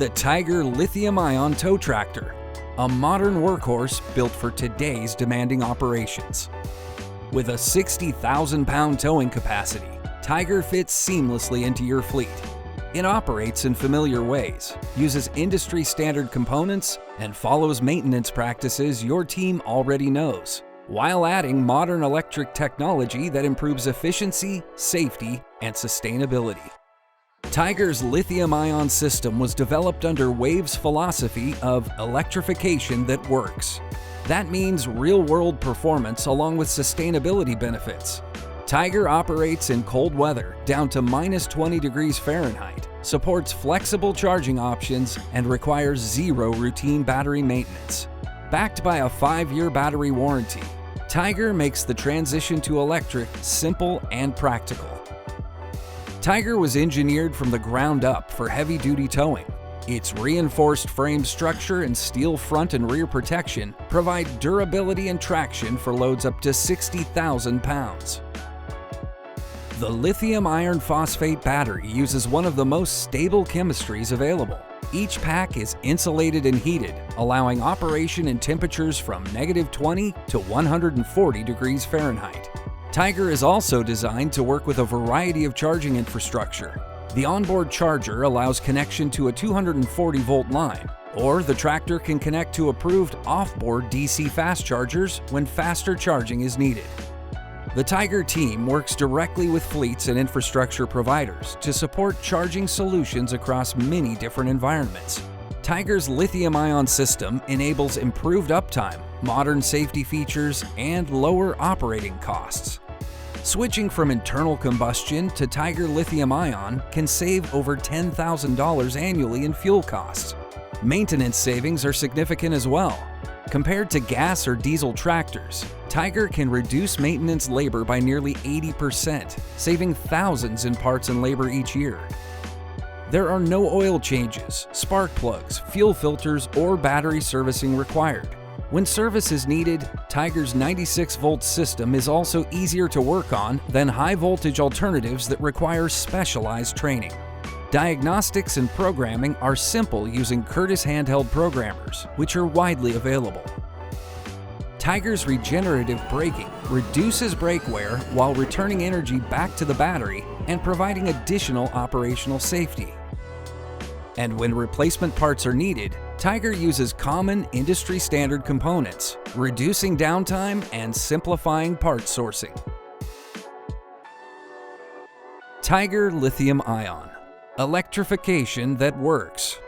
the Tiger Lithium-Ion tow tractor, a modern workhorse built for today's demanding operations. With a 60,000-pound towing capacity, Tiger fits seamlessly into your fleet. It operates in familiar ways, uses industry-standard components, and follows maintenance practices your team already knows, while adding modern electric technology that improves efficiency, safety, and sustainability. Tiger's lithium-ion system was developed under WAVE's philosophy of electrification that works. That means real-world performance along with sustainability benefits. Tiger operates in cold weather down to -20 degrees Fahrenheit, supports flexible charging options, and requires zero routine battery maintenance. Backed by a 5-year battery warranty, Tiger makes the transition to electric simple and practical. Tiger was engineered from the ground up for heavy-duty towing. Its reinforced frame structure and steel front and rear protection provide durability and traction for loads up to 60,000 pounds. The lithium-iron-phosphate battery uses one of the most stable chemistries available. Each pack is insulated and heated, allowing operation in temperatures from -20 to 140 degrees Fahrenheit. Tiger is also designed to work with a variety of charging infrastructure. The onboard charger allows connection to a 240-volt line, or the tractor can connect to approved off-board DC fast chargers when faster charging is needed. The Tiger team works directly with fleets and infrastructure providers to support charging solutions across many different environments. Tiger's lithium-ion system enables improved uptime, modern safety features, and lower operating costs. Switching from internal combustion to Tiger Lithium-Ion can save over $10,000 annually in fuel costs. Maintenance savings are significant as well. Compared to gas or diesel tractors, Tiger can reduce maintenance labor by nearly 80%, saving thousands in parts and labor each year. There are no oil changes, spark plugs, fuel filters, or battery servicing required. When service is needed, Tiger's 96-volt system is also easier to work on than high-voltage alternatives that require specialized training. Diagnostics and programming are simple using Curtis handheld programmers, which are widely available. Tiger's regenerative braking reduces brake wear while returning energy back to the battery and providing additional operational safety. And when replacement parts are needed, Tiger uses common industry-standard components, reducing downtime and simplifying parts sourcing. Tiger Lithium-Ion. Electrification that works.